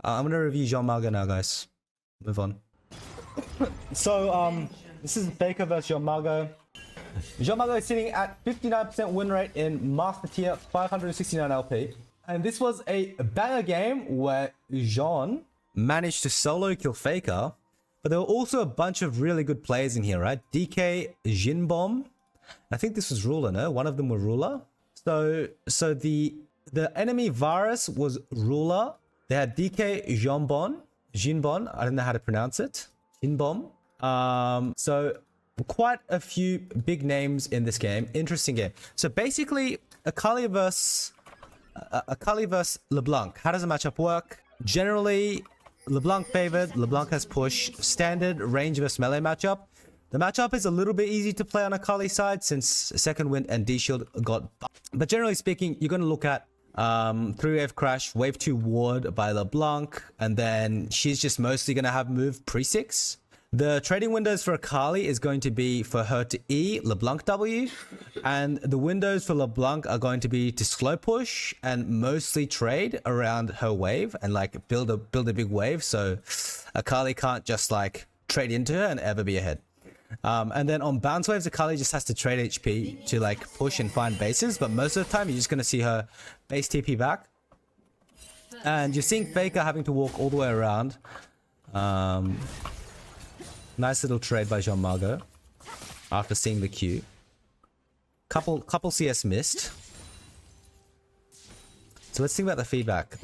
I'm gonna review Jean-MAGO now, guys. Move on. So, this is Faker versus Jean-MAGO. Jean-MAGO is sitting at 59% win rate in Master Tier, 569 LP. And this was a banger game where Jean managed to solo kill Faker. But there were also a bunch of really good players in here, right? DK, Jinbom. I think this was Ruler, no? One of them were Ruler. So the enemy Varus was Ruler. They had DK, Jinbon. I don't know how to pronounce it. Jinbom. So quite a few big names in this game. Interesting game. So basically, Akali versus LeBlanc. How does the matchup work? Generally, LeBlanc favored. LeBlanc has push. Standard range versus melee matchup. The matchup is a little bit easy to play on Akali's side since second wind and D-Shield got... But generally speaking, you're going to look at 3-wave crash, wave 2 ward by LeBlanc, and then she's just mostly going to have move pre-6. The trading windows for Akali is going to be for her to E, LeBlanc W, and the windows for LeBlanc are going to be to slow push and mostly trade around her wave and like build a big wave so Akali can't just like trade into her and ever be ahead. And then on bounce waves, Akali just has to trade HP to like push and find bases, but most of the time you're just going to see her base TP back. And you're seeing Faker having to walk all the way around. Nice little trade by Jean-MAGO after seeing the Q. Couple CS missed. So let's think about the feedback.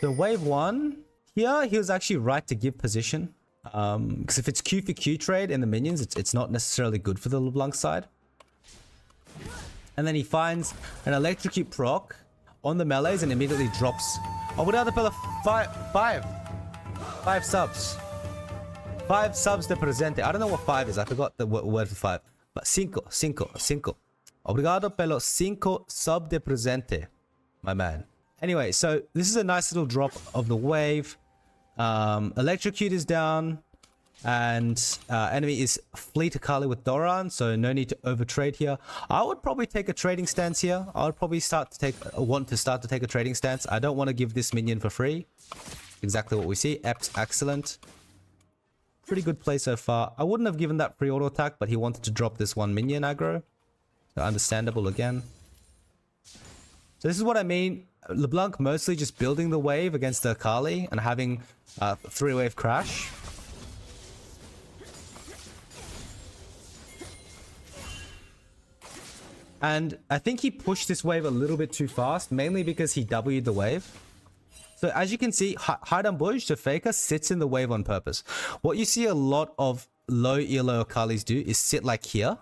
So wave 1, here he was actually right to give position. Because if it's Q for Q trade in the minions, it's not necessarily good for the LeBlanc side. And then he finds an electrocute proc on the melees and immediately drops. Oh, without the pillar, five subs. 5 subs de presente. I don't know what 5 is. I forgot the word for 5. But cinco. Obrigado pelo 5 sub de presente, my man. Anyway, so this is a nice little drop of the wave. Electrocute is down, and enemy is Fleet Akali with Doran, so no need to overtrade here. I would probably take a trading stance here. I would probably want to start to take a trading stance. I don't want to give this minion for free. Exactly what we see. Ep's excellent. Pretty good play so far. I wouldn't have given that free auto attack, but he wanted to drop this one minion aggro. So understandable again. So this is what I mean. LeBlanc mostly just building the wave against the Akali and having 3-wave crash. And I think he pushed this wave a little bit too fast, mainly because he W'd the wave. So as you can see, hide and bush to Faker sits in the wave on purpose. What you see a lot of low elo Akalis do is sit like here,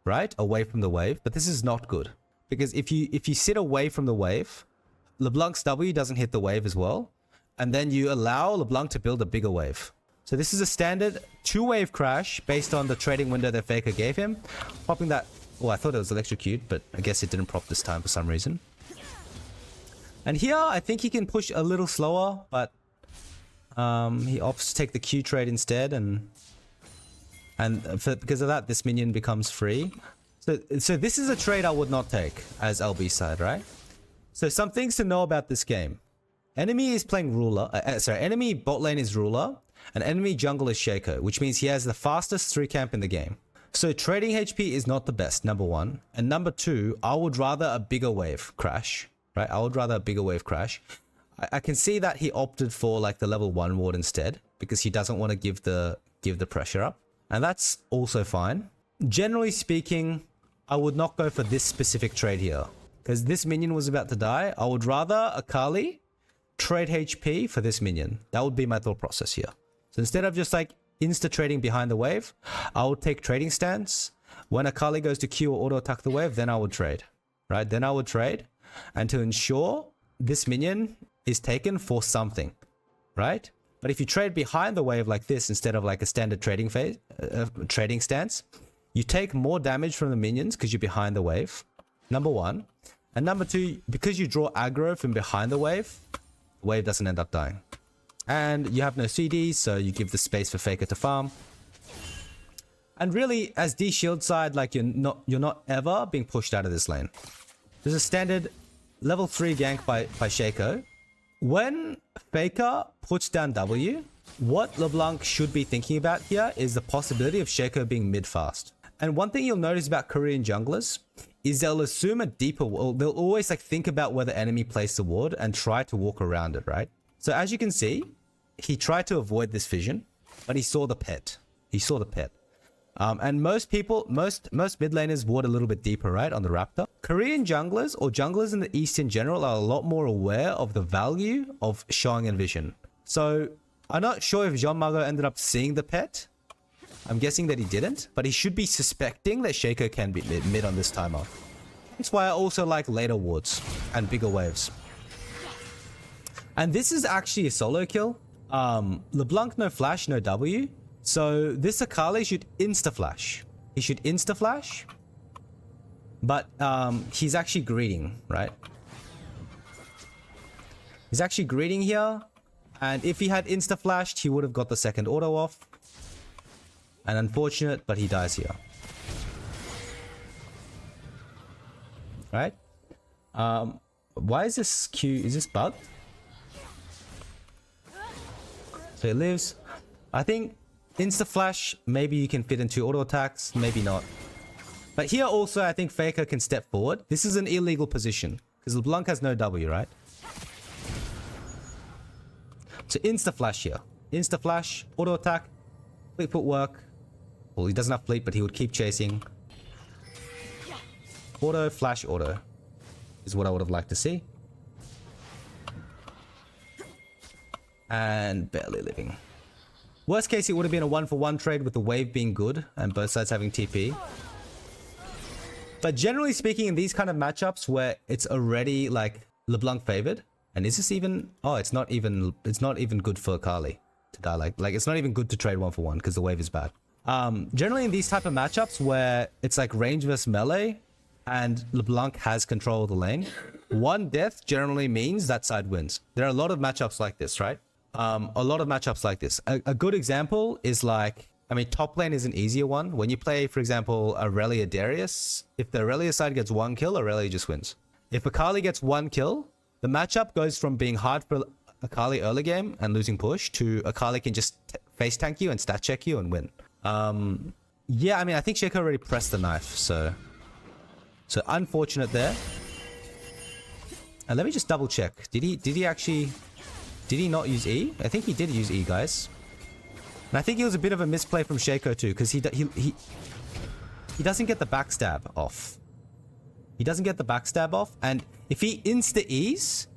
right? Away from the wave. But this is not good. Because if you sit away from the wave, LeBlanc's W doesn't hit the wave as well. And then you allow LeBlanc to build a bigger wave. So this is a standard 2-wave crash based on the trading window that Faker gave him. Popping that... Oh, I thought it was electrocute, but I guess it didn't prop this time for some reason. And here, I think he can push a little slower, but he opts to take the Q trade instead. And because of that, this minion becomes free. So this is a trade I would not take as LB side, right? So some things to know about this game. Enemy is playing Ruler. Enemy bot lane is Ruler. And enemy jungle is Shaco, which means he has the fastest 3 camp in the game. So trading HP is not the best, number 1. And number 2, I would rather a bigger wave crash, right? I would rather a bigger wave crash. I can see that he opted for like the level 1 ward instead because he doesn't want to give the pressure up. And that's also fine. Generally speaking, I would not go for this specific trade here because this minion was about to die. I would rather Akali trade HP for this minion. That would be my thought process here. So instead of just like insta trading behind the wave, I would take trading stance. When Akali goes to Q or auto attack the wave, then I would trade, right? Then I would trade, and to ensure this minion is taken for something, right? But if you trade behind the wave like this instead of like a standard trading trading stance, you take more damage from the minions because you're behind the wave, number 1. And number 2, because you draw aggro from behind the wave doesn't end up dying. And you have no CDs, so you give the space for Faker to farm. And really, as D-Shield side, like you're not ever being pushed out of this lane. There's a standard level 3 gank by Shaco. when Faker puts down W, what LeBlanc should be thinking about here is the possibility of Shaco being mid-fast. And one thing you'll notice about Korean junglers is they'll assume a deeper ward. They'll always like think about where the enemy placed the ward and try to walk around it, right? So as you can see, he tried to avoid this vision, but he saw the pet. He saw the pet. And most people, most mid laners ward a little bit deeper, right, on the Raptor. Korean junglers or junglers in the East in general are a lot more aware of the value of showing a vision. So I'm not sure if Jean-Margot ended up seeing the pet. I'm guessing that he didn't, but he should be suspecting that Shaco can be mid on this timer. That's why I also like later wards and bigger waves. And this is actually a solo kill. LeBlanc no flash, no W. So this Akali should insta-flash. He should insta-flash. But he's actually greeting, right? He's actually greeting here. And if he had insta-flashed, he would have got the second auto off. And unfortunate, but he dies here. Right? Why is this Q? Is this bugged? So he lives. I think insta-flash, maybe you can fit into auto attacks, maybe not. But here also, I think Faker can step forward. This is an illegal position because LeBlanc has no W, right? So insta-flash here. Insta-flash, auto attack, fleet footwork. Well, he doesn't have fleet, but he would keep chasing. Auto, flash, auto is what I would have liked to see. And barely living. Worst case, it would have been a 1-for-1 trade with the wave being good and both sides having TP. But generally speaking, in these kind of matchups where it's already like LeBlanc favored, and is this even? Oh, it's not even good for Akali to die. Like it's not even good to trade 1-for-1 because the wave is bad. Generally in these type of matchups where it's like range versus melee and LeBlanc has control of the lane, one death generally means that side wins. There are a lot of matchups like this, right? A lot of matchups like this. A good example is like, I mean, top lane is an easier one. When you play, for example, Aurelia Darius, if the Aurelia side gets 1 kill, Aurelia just wins. If Akali gets 1 kill, the matchup goes from being hard for Akali early game and losing push to Akali can just face tank you and stat check you and win. Yeah, I mean, I think Shaco already pressed the knife, so unfortunate there. And let me just double check. Did he not use E? I think he did use E, guys. And I think it was a bit of a misplay from Shaco too, because he doesn't get the backstab off. He doesn't get the backstab off, and if he insta-E's,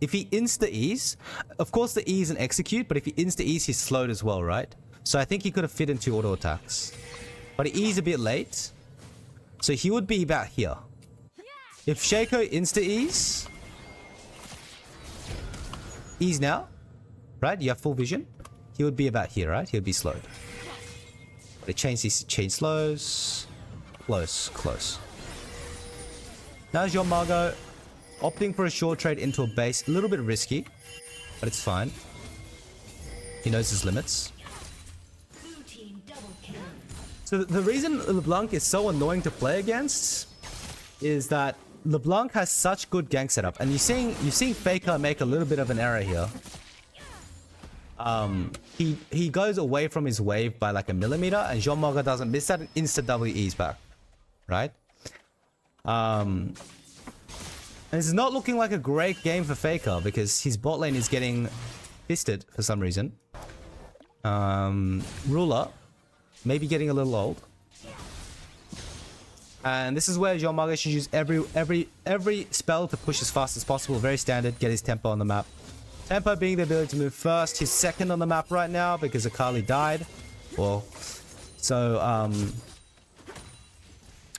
of course the E is an execute, but if he insta-E's, he's slowed as well, right? So I think he could have fit into auto attacks. But he E's a bit late, so he would be about here. If Shaco insta-E's, E's now, right? You have full vision. He would be about here, right? He would be slowed. But it changed slows. Close. Now Jean-Margot opting for a short trade into a base. A little bit risky, but it's fine. He knows his limits. So the reason LeBlanc is so annoying to play against is that LeBlanc has such good gank setup. And you're seeing Faker make a little bit of an error here. He goes away from his wave by like a millimeter, and Jean-Margot doesn't miss that and insta WE's back, right? And this is not looking like a great game for Faker because his bot lane is getting fisted for some reason. Ruler maybe getting a little old, and this is where Jean-Margot should use every spell to push as fast as possible. Very standard. Get his tempo on the map. Tempo being the ability to move first. He's second on the map right now because Akali died. Well,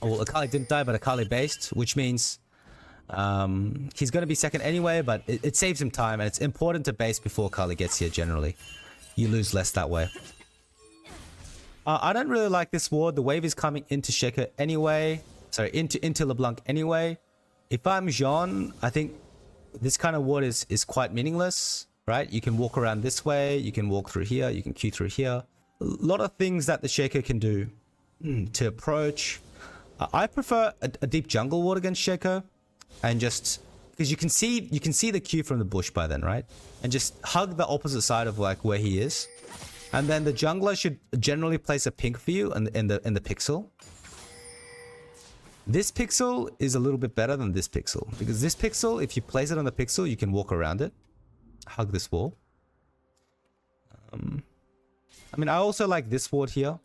Akali didn't die, but Akali based, which means he's going to be second anyway, but it saves him time, and it's important to base before Akali gets here generally. You lose less that way. I don't really like this ward. The wave is coming into Shaco anyway. Sorry, into LeBlanc anyway. If I'm Jean, I think this kind of ward is quite meaningless, right? You can walk around this way, you can walk through here, you can queue through here. A lot of things that the Shaco can do to approach. I prefer a deep jungle ward against Shaco and just because you can see the Q from the bush by then, right? And just hug the opposite side of like where he is. And then the jungler should generally place a pink for you in the pixel. This pixel is a little bit better than this pixel, because this pixel, if you place it on the pixel, you can walk around it. Hug this wall. I mean, I also like this ward here.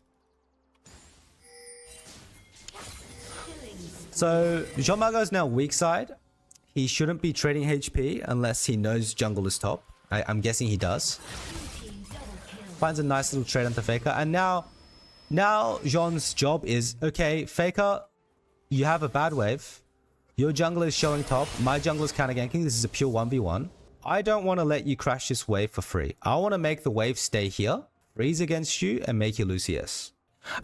So MAGO is now weak side. He shouldn't be trading HP unless he knows jungle is top. I'm guessing he does. Finds a nice little trade onto Faker. And now Jean's job is, okay, Faker, you have a bad wave. Your jungler is showing top. My jungler is counter ganking. This is a pure 1v1. I don't want to let you crash this wave for free. I want to make the wave stay here, freeze against you, and make you lose CS.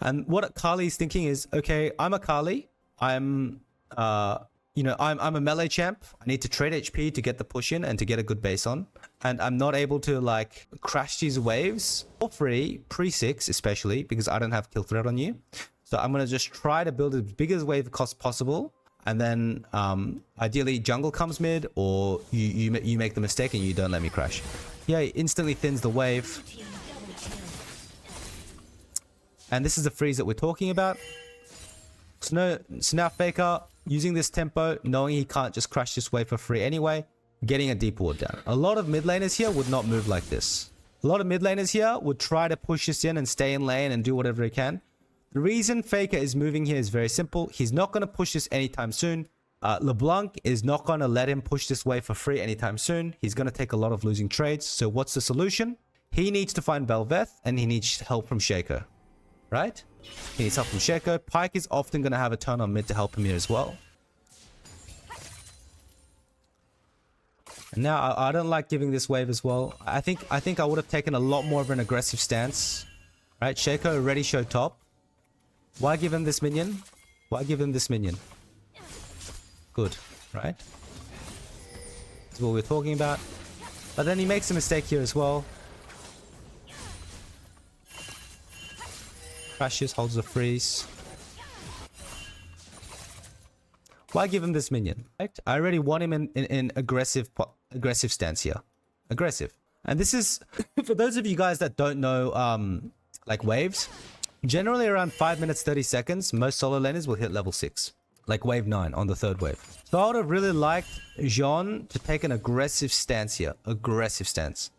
And what Kali is thinking is, okay, I'm a Kali. I'm a melee champ. I need to trade HP to get the push in and to get a good base on. And I'm not able to like crash these waves for free, pre-6 especially, because I don't have kill threat on you. So I'm going to just try to build as big as wave cost possible. And then ideally jungle comes mid, or you make the mistake and you don't let me crash. Yeah, he instantly thins the wave. And this is the freeze that we're talking about. So now Faker, using this tempo, knowing he can't just crash this wave for free anyway, getting a deep ward down. A lot of mid laners here would not move like this. A lot of mid laners here would try to push this in and stay in lane and do whatever he can. The reason Faker is moving here is very simple. He's not going to push this anytime soon. LeBlanc is not going to let him push this wave for free anytime soon. He's going to take a lot of losing trades. So what's the solution? He needs to find Bel'Veth, and he needs help from Shaco. Right? He needs help from Shaco. Pyke is often going to have a turn on mid to help him here as well. And now I don't like giving this wave as well. I think I would have taken a lot more of an aggressive stance. Right? Shaco already showed top. Why give him this minion? Why give him this minion? Good, right? That's what we're talking about. But then he makes a mistake here as well. Crashes, holds the freeze. Why give him this minion? Right? I already want him in aggressive stance here. Aggressive. And this is, for those of you guys that don't know like waves, generally around 5 minutes 30 seconds, most solo laners will hit level 6. Like wave 9 on the third wave. So I would have really liked Jean to take an aggressive stance here. Aggressive stance.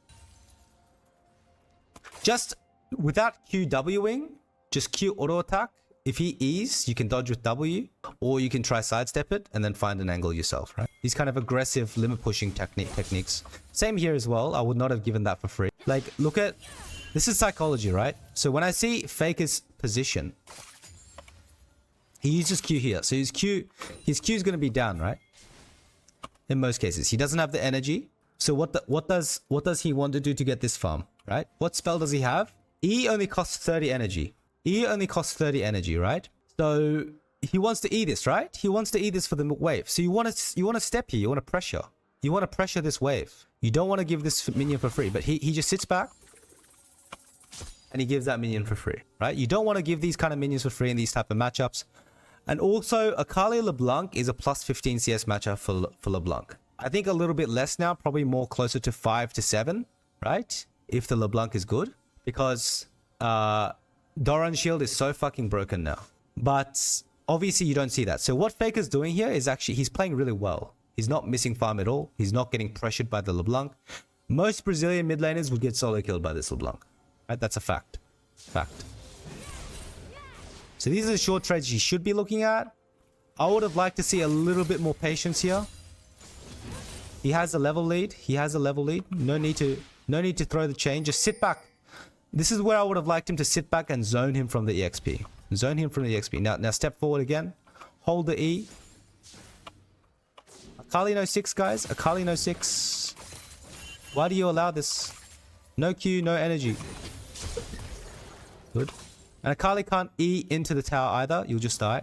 Just without QWing, just Q auto attack. If he E's, you can dodge with W, or you can try sidestep it and then find an angle yourself, right? These kind of aggressive limit pushing techniques. Same here as well. I would not have given that for free. Like, look at... This is psychology, right? So when I see Faker's position, he uses Q here. So his Q is going to be down, right? In most cases, he doesn't have the energy. So what does he want to do to get this farm, right? What spell does he have? E only costs 30 energy. E only costs 30 energy, right? So he wants to E this, right? He wants to E this for the wave. So you want to step here. You want to pressure. You want to pressure this wave. You don't want to give this minion for free. But he just sits back. And he gives that minion for free, right? You don't want to give these kind of minions for free in these type of matchups. And also, Akali LeBlanc is a plus 15 CS matchup for LeBlanc. I think a little bit less now, probably more closer to 5 to 7, right? If the LeBlanc is good. Because Doran Shield is so fucking broken now. But obviously you don't see that. So what Faker's doing here is actually, he's playing really well. He's not missing farm at all. He's not getting pressured by the LeBlanc. Most Brazilian mid laners would get solo killed by this LeBlanc. Right? That's a fact. Fact. So these are the short trades you should be looking at. I would have liked to see a little bit more patience here. He has a level lead. He has a level lead. No need to throw the chain. Just sit back. This is where I would have liked him to sit back and zone him from the EXP. Zone him from the EXP. Now step forward again. Hold the E. Akali no 6, guys. Akali no 6. Why do you allow this? No Q, no energy. Good. And Akali can't E into the tower either. You'll just die.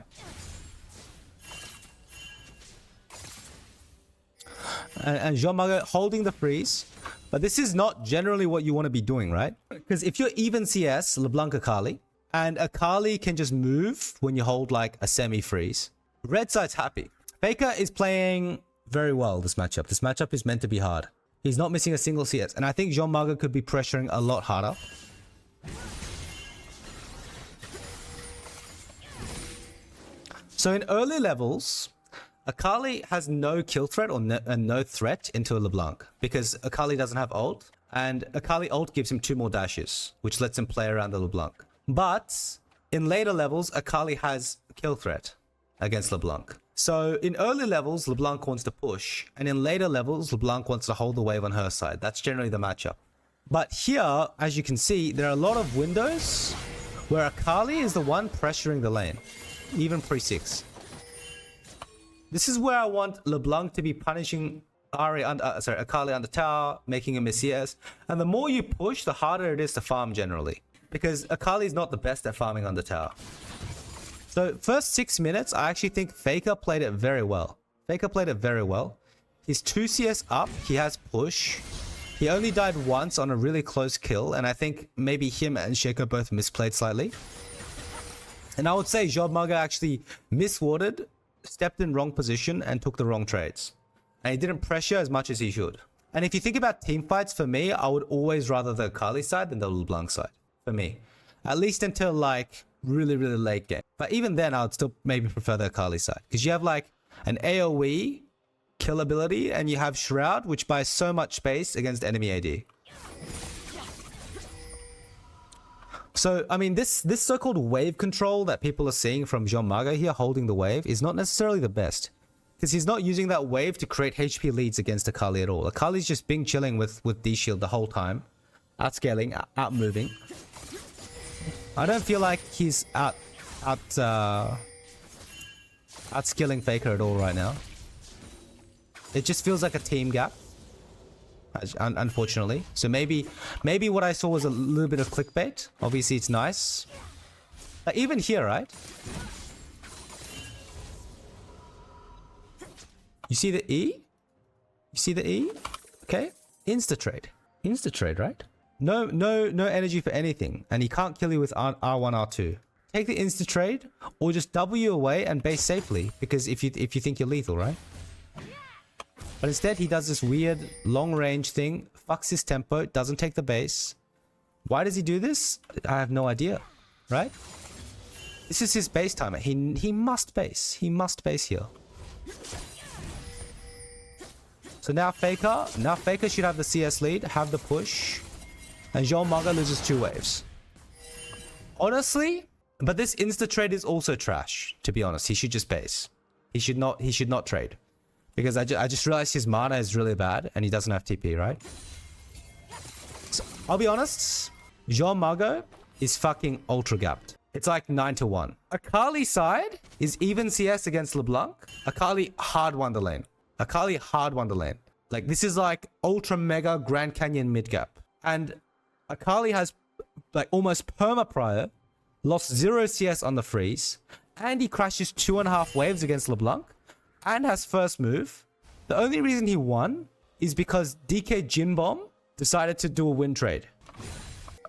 And MAGO holding the freeze. But this is not generally what you want to be doing, right? Because if you're even CS, LeBlanc Akali, and Akali can just move when you hold like a semi-freeze, red side's happy. Faker is playing very well, this matchup. This matchup is meant to be hard. He's not missing a single CS. And I think Jean MAGO could be pressuring a lot harder. So in early levels, Akali has no kill threat or no threat into a LeBlanc because Akali doesn't have ult, and Akali ult gives him 2 more dashes, which lets him play around the LeBlanc. But in later levels, Akali has kill threat against LeBlanc. So in early levels, LeBlanc wants to push, and in later levels, LeBlanc wants to hold the wave on her side. That's generally the matchup. But here, as you can see, there are a lot of windows where Akali is the one pressuring the lane, even pre-6. This is where I want LeBlanc to be punishing Akali under tower, making him a CS. And the more you push, the harder it is to farm generally, because Akali is not the best at farming under tower. So first 6 minutes, I actually think FAKER played it very well. FAKER played it very well. He's 2 CS up, he has push. He only died once on a really close kill, and I think maybe him and Shaco both misplayed slightly. And I would say Jean MAGO actually miswarded, stepped in wrong position, and took the wrong trades. And he didn't pressure as much as he should. And if you think about team fights, for me, I would always rather the Akali side than the LeBlanc side. For me. At least until like really, really late game. But even then, I would still maybe prefer the Akali side. Because you have like an AoE kill ability, and you have Shroud, which buys so much space against enemy AD. So, I mean, this so-called wave control that people are seeing from Jean MAGO here holding the wave is not necessarily the best. Because he's not using that wave to create HP leads against Akali at all. Akali's just been chilling with D-Shield the whole time. Outscaling, out-moving. I don't feel like he's outscaling FAKER at all right now. It just feels like a team gap, unfortunately. So maybe what I saw was a little bit of clickbait. Obviously, it's nice. Like even here, right? You see the E? You see the E? Okay. Insta-trade. Insta-trade, right? No energy for anything. And he can't kill you with R1, R2. Take the insta-trade or just W away and base safely. Because if you think you're lethal, right? But instead, he does this weird long-range thing, fucks his tempo, doesn't take the base. Why does he do this? I have no idea, right? This is his base timer. He must base. He must base here. So now FAKER should have the CS lead, have the push, and Jean MAGO loses 2 waves. Honestly, but this insta-trade is also trash, to be honest. He should just base. He should not trade. Because I just realized his mana is really bad and he doesn't have TP, right? So, I'll be honest. Jean MAGO is fucking ultra gapped. It's like 9-1. Akali side is even CS against LeBlanc. Akali hard won the lane. Akali hard won the lane. Like this is like ultra mega Grand Canyon mid gap. And Akali has like almost perma prior. Lost 0 CS on the freeze. And he crashes 2.5 waves against LeBlanc. And has first move. The only reason he won is because DK Jin Bomb decided to do a win trade.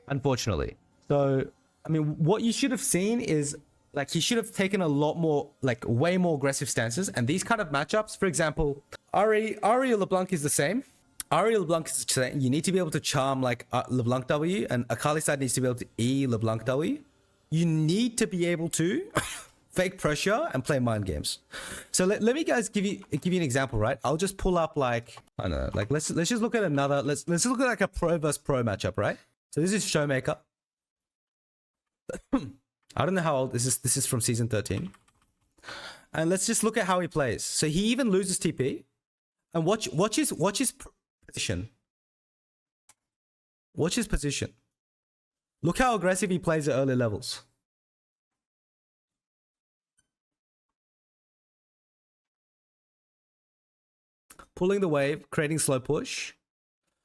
Unfortunately. So, I mean, what you should have seen is, like, he should have taken a lot more, like, way more aggressive stances. And these kind of matchups, for example, Ari LeBlanc is the same. Ari LeBlanc is the same. You need to be able to charm, like, LeBlanc W. And Akali side needs to be able to E LeBlanc W. You need to be able to... fake pressure and play mind games. So let me guys give you an example, right? I'll just pull up like I don't know, like let's just look at another let's look at like a pro versus pro matchup, right? So this is Showmaker. I don't know how old this is from season 13. And let's just look at how he plays. So he even loses TP. And watch his position. Watch his position. Look how aggressive he plays at early levels. Pulling the wave, creating slow push.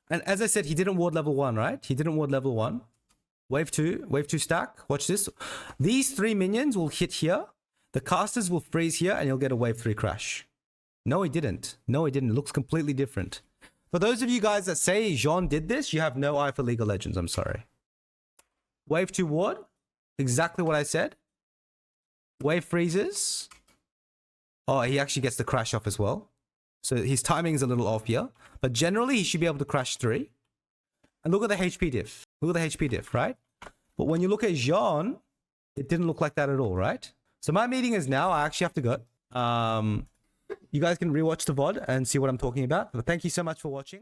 And as I said, he didn't ward level 1, right? He didn't ward level 1. Wave 2 stack. Watch this. These 3 minions will hit here. The casters will freeze here and you'll get a wave 3 crash. No, he didn't. No, he didn't. It looks completely different. For those of you guys that say Jean did this, you have no eye for League of Legends. I'm sorry. Wave 2 ward. Exactly what I said. Wave freezes. Oh, he actually gets the crash off as well. So his timing is a little off here. But generally, he should be able to crash 3. And look at the HP diff. Look at the HP diff, right? But when you look at Jean, it didn't look like that at all, right? So my meeting is now. I actually have to go. You guys can rewatch the VOD and see what I'm talking about. But thank you so much for watching.